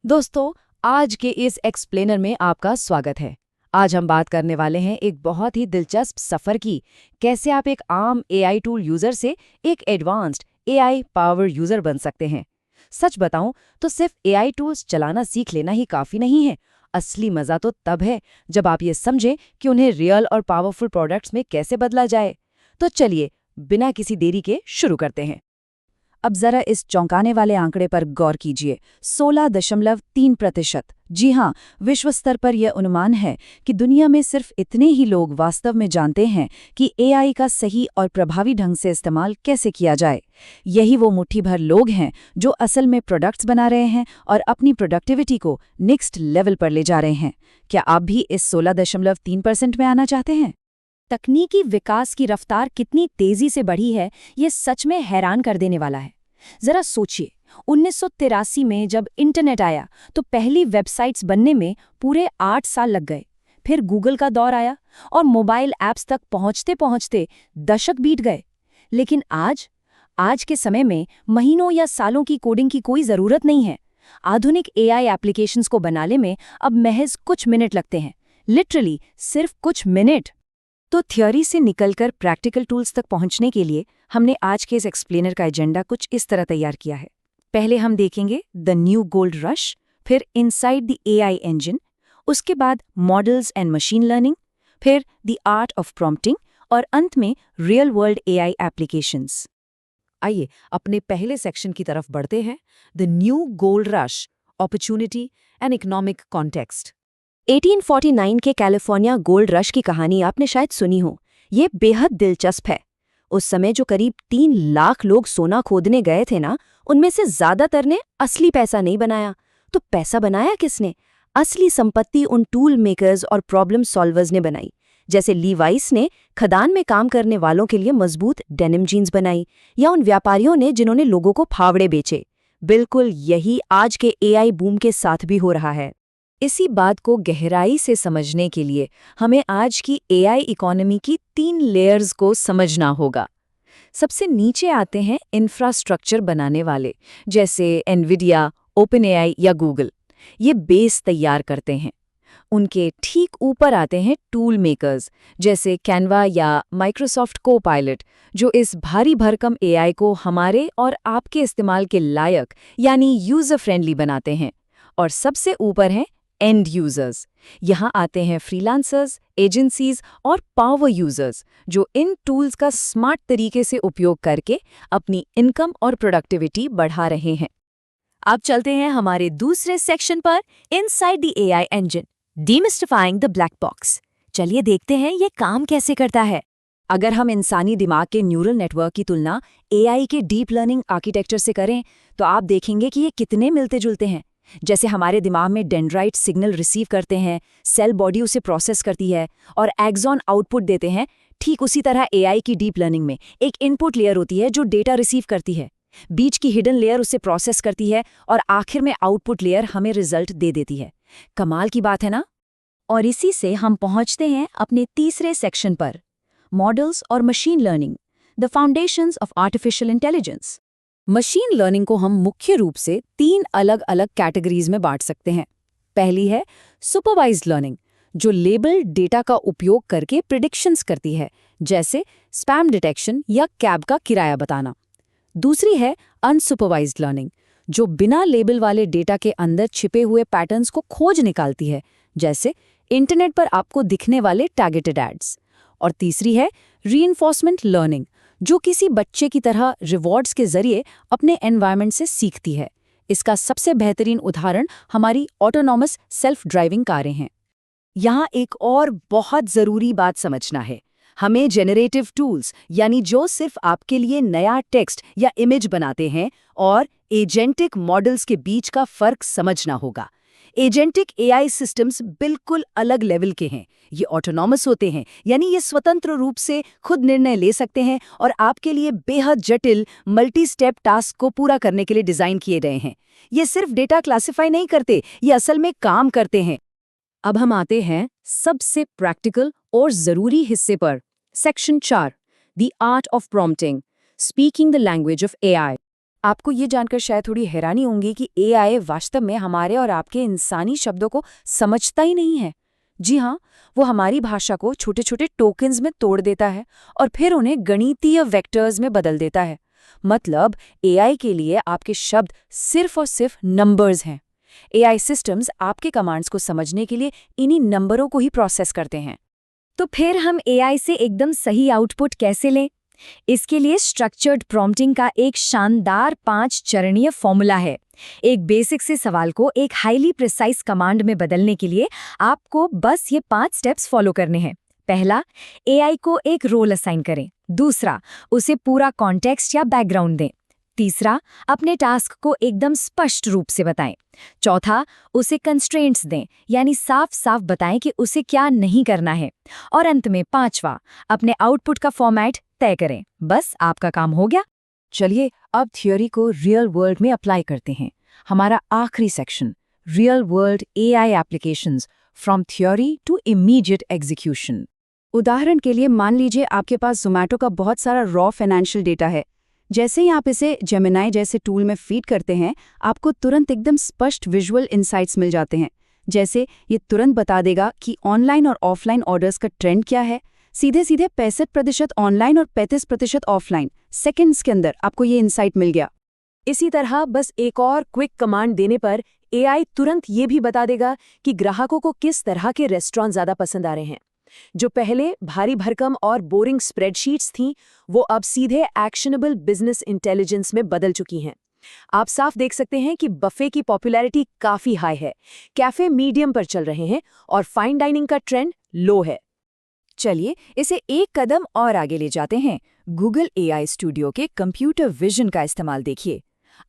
दोस्तों, आज के इस एक्सप्लेनर में आपका स्वागत है। आज हम बात करने वाले हैं एक बहुत ही दिलचस्प सफ़र की, कैसे आप एक आम एआई टूल यूज़र से एक एडवांस्ड एआई पावर यूज़र बन सकते हैं। सच बताऊं तो सिर्फ एआई टूल्स चलाना सीख लेना ही काफ़ी नहीं है। असली मज़ा तो तब है जब आप ये समझें कि उन्हें रियल और पावरफुल प्रोडक्ट्स में कैसे बदला जाए। तो चलिए, बिना किसी देरी के शुरू करते हैं। अब जरा इस चौंकाने वाले आंकड़े पर गौर कीजिए, 16.3%। जी हाँ, विश्व स्तर पर यह अनुमान है कि दुनिया में सिर्फ इतने ही लोग वास्तव में जानते हैं कि एआई का सही और प्रभावी ढंग से इस्तेमाल कैसे किया जाए। यही वो मुट्ठी भर लोग हैं जो असल में प्रोडक्ट्स बना रहे हैं और अपनी प्रोडक्टिविटी को नेक्स्ट लेवल पर ले जा रहे हैं। क्या आप भी इस 16.3% में आना चाहते हैं? तकनीकी विकास की रफ्तार कितनी तेजी से बढ़ी है, ये सच में हैरान कर देने वाला है। जरा सोचिए, 1983 में जब इंटरनेट आया तो पहली वेबसाइट्स बनने में पूरे 8 साल लग गए। फिर गूगल का दौर आया और मोबाइल ऐप्स तक पहुंचते पहुंचते दशक बीत गए। लेकिन आज के समय में महीनों या सालों की कोडिंग की कोई ज़रूरत नहीं है। आधुनिक एआई एप्लीकेशंस को बनाने में अब महज कुछ मिनट लगते हैं। लिटरली सिर्फ कुछ मिनट। तो थ्योरी से निकलकर प्रैक्टिकल टूल्स तक पहुंचने के लिए हमने आज के इस एक्सप्लेनर का एजेंडा कुछ इस तरह तैयार किया है। पहले हम देखेंगे द न्यू गोल्ड रश, फिर इनसाइड द एआई इंजन, उसके बाद मॉडल्स एंड मशीन लर्निंग, फिर द आर्ट ऑफ प्रॉम्प्टिंग और अंत में रियल वर्ल्ड एआई एप्लीकेशंस। आइए अपने पहले सेक्शन की तरफ बढ़ते हैं, the new gold rush, opportunity and economic context. 1849 के कैलिफोर्निया गोल्ड रश की कहानी आपने शायद सुनी हो। ये बेहद दिलचस्प है। उस समय जो करीब 3 लाख लोग सोना खोदने गए थे ना, उनमें से ज्यादातर ने असली पैसा नहीं बनाया। तो पैसा बनाया किसने? असली संपत्ति उन टूल मेकर्स और प्रॉब्लम सॉल्वर्स ने बनाई। जैसे लीवाइस ने खदान में काम करने वालों के लिए मजबूत डेनिम जीन्स बनाई, या उन व्यापारियों ने जिन्होंने लोगों को फावड़े बेचे। बिल्कुल यही आज के एआई बूम के साथ भी हो रहा है। इसी बात को गहराई से समझने के लिए हमें आज की एआई इकोनॉमी की 3 लेयर्स को समझना होगा। सबसे नीचे आते हैं इंफ्रास्ट्रक्चर बनाने वाले, जैसे एनविडिया, ओपनएआई या गूगल। ये बेस तैयार करते हैं। उनके ठीक ऊपर आते हैं टूल मेकर्स, जैसे कैनवा या माइक्रोसॉफ्ट कोपायलट, जो इस भारी भरकम एआई को हमारे और आपके इस्तेमाल के लायक यानी यूजर फ्रेंडली बनाते हैं। और सबसे ऊपर हैं एंड यूजर्स। यहाँ आते हैं फ्रीलांसर्स, एजेंसीज और पावर यूजर्स, जो इन टूल्स का स्मार्ट तरीके से उपयोग करके अपनी इनकम और प्रोडक्टिविटी बढ़ा रहे हैं। अब चलते हैं हमारे दूसरे सेक्शन पर, inside the AI engine, demystifying the black box. चलिए देखते हैं ये काम कैसे करता है। अगर हम इंसानी दिमाग के न्यूरल नेटवर्क की तुलना एआई के डीप लर्निंग आर्किटेक्चर से करें, तो आप देखेंगे कि ये कितने मिलते जुलते हैं। जैसे हमारे दिमाग में डेंड्राइट सिग्नल रिसीव करते हैं, सेल बॉडी उसे प्रोसेस करती है और एक्सॉन आउटपुट देते हैं, ठीक उसी तरह एआई की डीप लर्निंग में एक इनपुट लेयर होती है जो डेटा रिसीव करती है, बीच की हिडन लेयर उसे प्रोसेस करती है और आखिर में आउटपुट लेयर हमें रिजल्ट दे देती है। कमाल की बात है ना? और इसी से हम पहुंचते हैं अपने तीसरे सेक्शन पर, मॉडल्स और machine learning, the foundations of artificial intelligence. Machine learning को हम मुख्य रूप से 3 अलग अलग कैटेगरीज में बांट सकते हैं। पहली है सुपरवाइज्ड लर्निंग, जो लेबल्ड डेटा का उपयोग करके प्रिडिक्शंस करती है, जैसे स्पैम डिटेक्शन या कैब का किराया बताना। दूसरी है अनसुपरवाइज्ड लर्निंग, जो बिना लेबल वाले डेटा के अंदर छिपे हुए पैटर्न्स को खोज निकालती है, जैसे इंटरनेट पर आपको दिखने वाले टारगेटेड एड्स। और तीसरी है रीइंफोर्समेंट लर्निंग, जो किसी बच्चे की तरह रिवॉर्ड्स के जरिए अपने एनवायरनमेंट से सीखती है। इसका सबसे बेहतरीन उदाहरण हमारी ऑटोनॉमस सेल्फ ड्राइविंग कारें हैं। यहाँ एक और बहुत ज़रूरी बात समझना है। हमें जेनरेटिव टूल्स, यानी जो सिर्फ आपके लिए नया टेक्स्ट या इमेज बनाते हैं, और एजेंटिक मॉडल्स के बीच का फ़र्क समझना होगा। एजेंटिक एआई सिस्टम्स बिल्कुल अलग लेवल के हैं। ये ऑटोनॉमस होते हैं, यानी ये स्वतंत्र रूप से खुद निर्णय ले सकते हैं और आपके लिए बेहद जटिल मल्टी स्टेप टास्क को पूरा करने के लिए डिज़ाइन किए गए हैं। ये सिर्फ डेटा क्लासिफाई नहीं करते, ये असल में काम करते हैं। अब हम आते हैं सबसे प्रैक्टिकल और ज़रूरी हिस्से पर, section 4, the art of prompting, speaking the language of AI. आपको ये जानकर शायद थोड़ी हैरानी होगी कि एआई वास्तव में हमारे और आपके इंसानी शब्दों को समझता ही नहीं है। जी हाँ, वो हमारी भाषा को छोटे छोटे टोकन्स में तोड़ देता है और फिर उन्हें गणितीय वेक्टर्स में बदल देता है। मतलब एआई के लिए आपके शब्द सिर्फ और सिर्फ नंबर्स हैं। एआई सिस्टम्स आपके कमांड्स को समझने के लिए इन्हीं नंबरों को ही प्रोसेस करते हैं। तो फिर हम एआई से एकदम सही आउटपुट कैसे लें? इसके लिए स्ट्रक्चर्ड प्रॉम्प्टिंग का एक शानदार 5 चरणीय फॉर्मूला है। एक बेसिक से सवाल को एक हाईली प्रिसाइज कमांड में बदलने के लिए आपको बस ये 5 स्टेप्स फॉलो करने हैं। पहला, एआई को एक रोल असाइन करें। दूसरा, उसे पूरा कॉन्टेक्स्ट या बैकग्राउंड दें। तीसरा, अपने टास्क को एकदम स्पष्ट रूप से बताएं। चौथा, उसे कंस्ट्रेंट्स दें, यानी साफ साफ बताएं कि उसे क्या नहीं करना है। और अंत में पांचवा, अपने आउटपुट का फॉर्मेट तय करें। बस आपका काम हो गया। चलिए अब थ्योरी को रियल वर्ल्ड में अप्लाई करते हैं। हमारा आखिरी section, real world AI applications from theory to immediate execution. उदाहरण के लिए मान लीजिए आपके पास ज़ोमैटो का बहुत सारा रॉ फाइनेंशियल डेटा है। जैसे ही आप इसे जेमिनाई जैसे टूल में फीड करते हैं, आपको तुरंत एकदम स्पष्ट विजुअल इंसाइट्स मिल जाते हैं। जैसे ये तुरंत बता देगा कि ऑनलाइन और ऑफलाइन ऑर्डर्स का ट्रेंड क्या है। सीधे सीधे 65% ऑनलाइन और 35% ऑफलाइन, सेकंड्स के अंदर आपको ये इंसाइट मिल गया। इसी तरह बस एक और क्विक कमांड देने पर एआई तुरंत ये भी बता देगा कि ग्राहकों को किस तरह के रेस्टोरेंट ज़्यादा पसंद आ रहे हैं। जो पहले भारी भरकम और बोरिंग स्प्रेडशीट्स थीं, वो अब सीधे एक्शनेबल बिजनेस इंटेलिजेंस में बदल चुकी हैं। आप साफ देख सकते हैं कि बफे की पॉपुलैरिटी काफ़ी हाई है, कैफे मीडियम पर चल रहे हैं और फाइन डाइनिंग का ट्रेंड लो है। चलिए इसे एक कदम और आगे ले जाते हैं। गूगल एआई स्टूडियो के कंप्यूटर विजन का इस्तेमाल देखिए।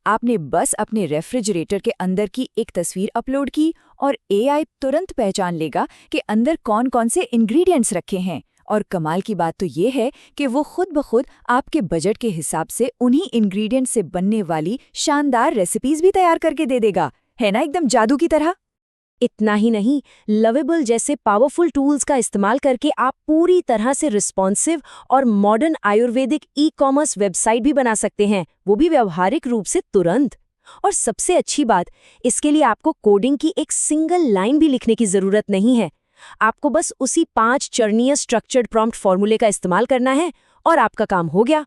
आपने बस अपने रेफ्रिजरेटर के अंदर की एक तस्वीर अपलोड की और एआई तुरंत पहचान लेगा कि अंदर कौन कौन से इंग्रेडिएंट्स रखे हैं। और कमाल की बात तो ये है कि वो खुद ब खुद आपके बजट के हिसाब से उन्हीं इंग्रेडिएंट्स से बनने वाली शानदार रेसिपीज भी तैयार करके दे देगा। है ना एकदम जादू की तरह। इतना ही नहीं, लवेबल जैसे पावरफुल टूल्स का इस्तेमाल करके आप पूरी तरह से रिस्पॉन्सिव और मॉडर्न आयुर्वेदिक ई-कॉमर्स वेबसाइट भी बना सकते हैं, वो भी व्यावहारिक रूप से तुरंत। और सबसे अच्छी बात, इसके लिए आपको कोडिंग की एक सिंगल लाइन भी लिखने की जरूरत नहीं है। आपको बस उसी 5 चरणीय स्ट्रक्चर्ड प्रॉम्प्ट फॉर्मूले का इस्तेमाल करना है और आपका काम हो गया।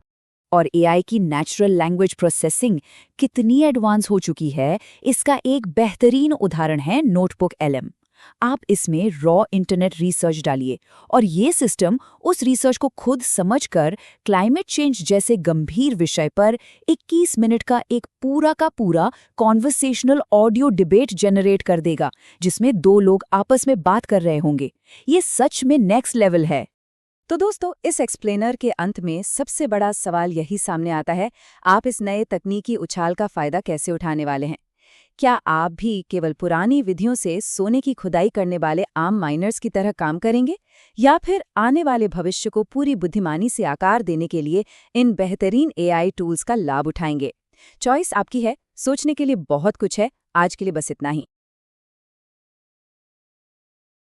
और एआई की नेचुरल लैंग्वेज प्रोसेसिंग कितनी एडवांस हो चुकी है, इसका एक बेहतरीन उदाहरण है नोटबुक एलएम। आप इसमें रॉ इंटरनेट रिसर्च डालिए और ये सिस्टम उस रिसर्च को खुद समझकर क्लाइमेट चेंज जैसे गंभीर विषय पर 21 मिनट का एक पूरा का पूरा कॉन्वर्सेशनल ऑडियो डिबेट जनरेट कर देगा, जिसमें 2 लोग आपस में बात कर रहे होंगे। ये सच में नेक्स्ट लेवल है। तो दोस्तों, इस एक्सप्लेनर के अंत में सबसे बड़ा सवाल यही सामने आता है, आप इस नए तकनीकी उछाल का फायदा कैसे उठाने वाले हैं? क्या आप भी केवल पुरानी विधियों से सोने की खुदाई करने वाले आम माइनर्स की तरह काम करेंगे, या फिर आने वाले भविष्य को पूरी बुद्धिमानी से आकार देने के लिए इन बेहतरीन एआई टूल्स का लाभ उठाएंगे? चॉइस आपकी है। सोचने के लिए बहुत कुछ है। आज के लिए बस इतना ही।